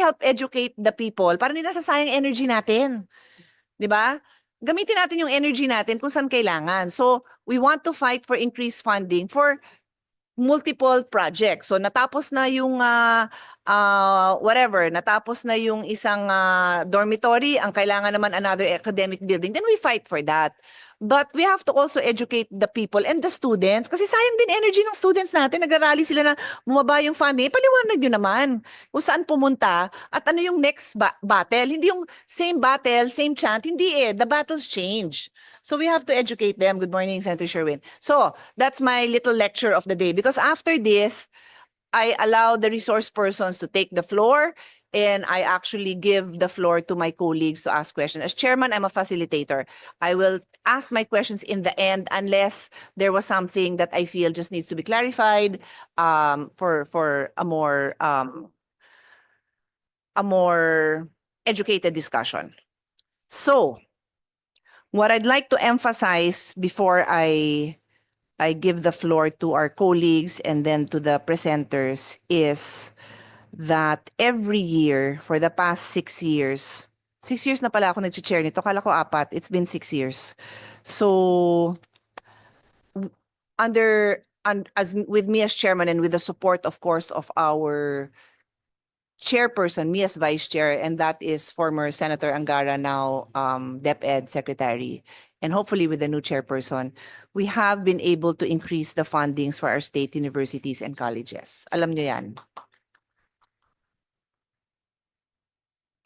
help educate the people para hindi nasasayang energy natin. 'Di ba? Gamitin natin yung energy natin kung saan kailangan. So, we want to fight for increased funding for multiple projects. So natapos na yung natapos na yung isang dormitory, ang kailangan naman another academic building, then we fight for that. But we have to also educate the people and the students kasi sayang din energy ng students natin. Nagrarally sila na bumaba yung funding. Paliwanag nyo naman kung saan pumunta at ano yung next battle. Hindi yung same battle, same chant. Hindi eh. The battles change. So we have to educate them. Good morning, Senator Sherwin. So that's my little lecture of the day because after this, I allow the resource persons to take the floor and I actually give the floor to my colleagues to ask questions. As chairman, I'm a facilitator. I will ask my questions in the end unless there was something that I feel just needs to be clarified for a more educated discussion. So, what I'd like to emphasize before I give the floor to our colleagues and then to the presenters is that every year for the past 6 years, 6 years na pala ako nag-chair nito, kala ko 4, it's been 6 years. So, as with me as chairman and with the support, of course, of our chairperson, me as vice chair, and that is former Senator Angara, now DepEd Secretary, and hopefully with the new chairperson, we have been able to increase the fundings for our state universities and colleges. Alam niyo yan.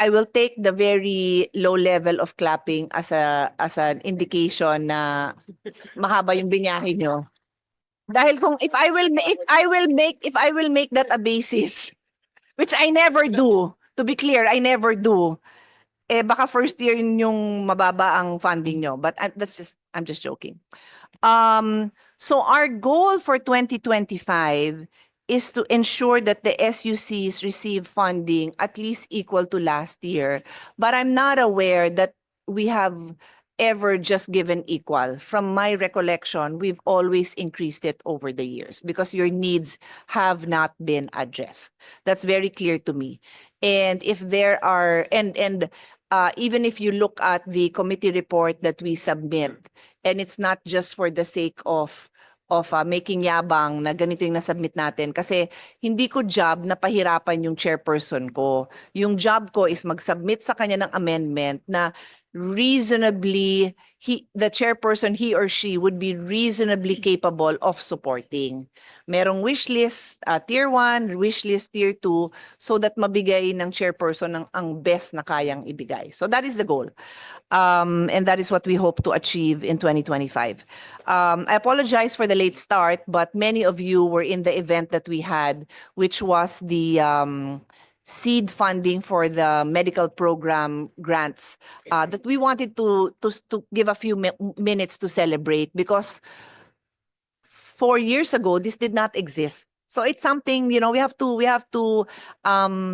I will take the very low level of clapping as an indication na mahaba yung binyahe nyo. Dahil kung if I will make that a basis, which I never do, to be clear, I never do. Eh baka first year yung mababa ang funding nyo, but I'm just joking. So our goal for 2025 is to ensure that the SUCs receive funding at least equal to last year. But I'm not aware that we have ever just given equal. From my recollection, we've always increased it over the years because your needs have not been addressed. That's very clear to me. And if there are, even if you look at the committee report that we submit, and it's not just for the sake of making yabang na ganito yung nasubmit natin kasi hindi ko job na pahirapan yung chairperson ko. Yung job ko is mag-submit sa kanya ng amendment na reasonably, the chairperson, he or she would be reasonably capable of supporting. Merong wish list, tier 1, wish list tier 2, so that mabigay ng chairperson ang best na kayang ibigay. So that is the goal. And that is what we hope to achieve in 2025. I apologize for the late start, but many of you were in the event that we had, which was the seed funding for the medical program grants that we wanted to give a few minutes to celebrate because 4 years ago, this did not exist. So it's something, we have to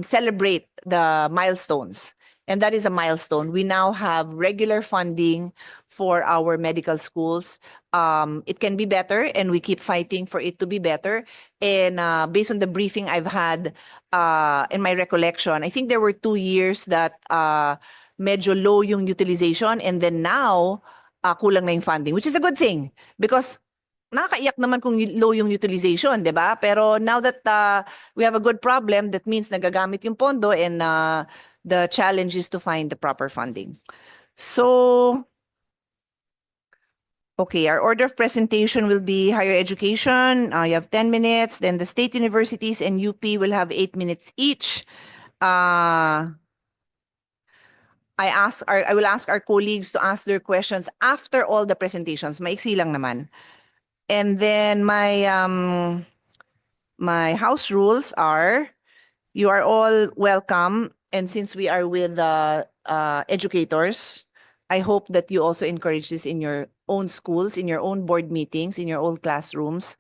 celebrate the milestones. And that is a milestone. We now have regular funding for our medical schools. It can be better, and we keep fighting for it to be better. And based on the briefing I've had in my recollection, I think there were 2 years that medyo low yung utilization, and then now kulang na yung funding, which is a good thing because nakakaiyak naman kung low yung utilization, di ba? Pero now that we have a good problem, that means nagagamit yung pondo and the challenge is to find the proper funding. So, okay, our order of presentation will be higher education. You have 10 minutes. Then the state universities and UP will have 8 minutes each. I will ask our colleagues to ask their questions after all the presentations. Maiksi lang naman. And then my house rules are, you are all welcome. And since we are with educators, I hope that you also encourage this in your own schools, in your own board meetings, in your own classrooms.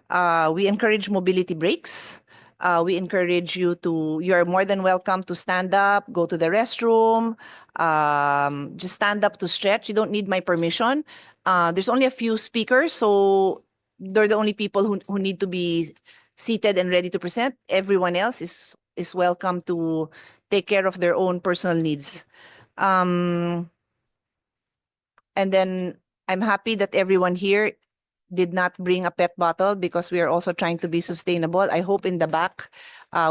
We encourage mobility breaks. We encourage you are more than welcome to stand up, go to the restroom, just stand up to stretch. You don't need my permission. There's only a few speakers, so they're the only people who need to be seated and ready to present. Everyone else is is welcome to take care of their own personal needs. And then I'm happy that everyone here did not bring a pet bottle because we are also trying to be sustainable. I hope in the back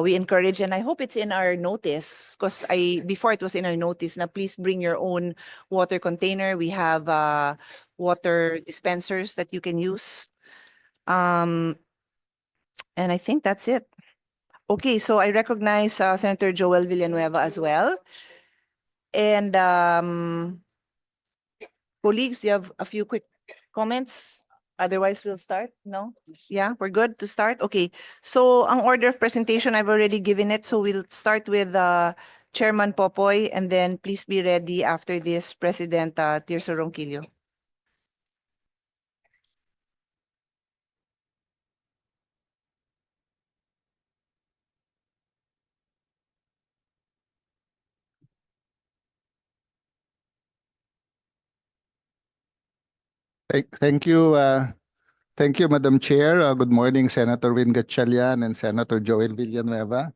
we encourage, and I hope it's in our notice, because before it was in our notice, na please bring your own water container. We have water dispensers that you can use. And I think that's it. Okay, so I recognize Senator Joel Villanueva as well. And colleagues, do you have a few quick comments? Otherwise, we'll start? No? Yeah, we're good to start? Okay. So, ang order of presentation, I've already given it. So, we'll start with Chairman Popoy, and then please be ready after this, President Tirso Ronquillo. Thank you. Thank you, Madam Chair. Good morning, Senator Win Gatchalian and Senator Joel Villanueva.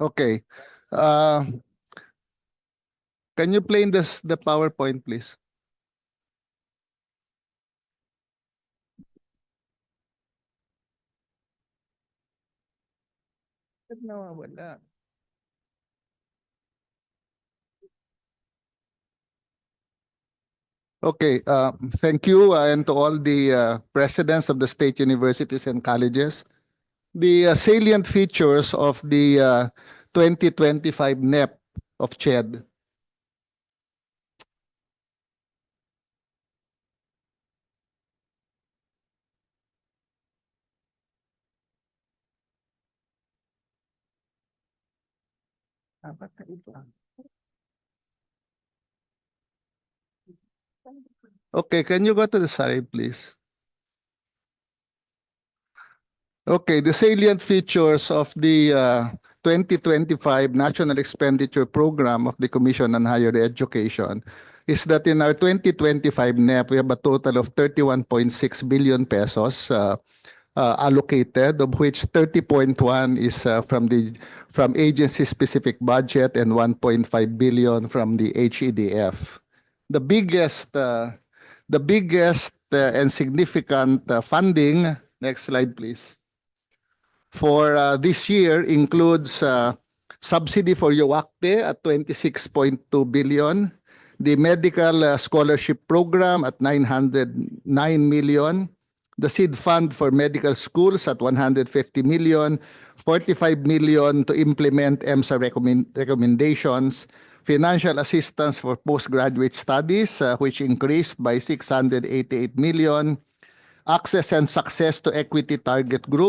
Okay. Can you play the PowerPoint, please? Wala. Okay, thank you and to all the presidents of the state universities and colleges. The salient features of the 2025 NEP of CHED. Okay, can you go to the side, please? Okay, the salient features of the 2025 National Expenditure Program of the Commission on Higher Education is that in our 2025 NEP, we have a total of 31.6 billion pesos allocated, of which 30.1 is from agency-specific budget and 1.5 billion from the HEDF. The biggest and significant funding, next slide please, for this year includes subsidy for UACTE at 26.2 billion, the medical scholarship program at 909 million, the seed fund for medical schools at 150 million, 45 million to implement EMSA recommendations, financial assistance for postgraduate studies, which increased by 688 million, access and success to equity target group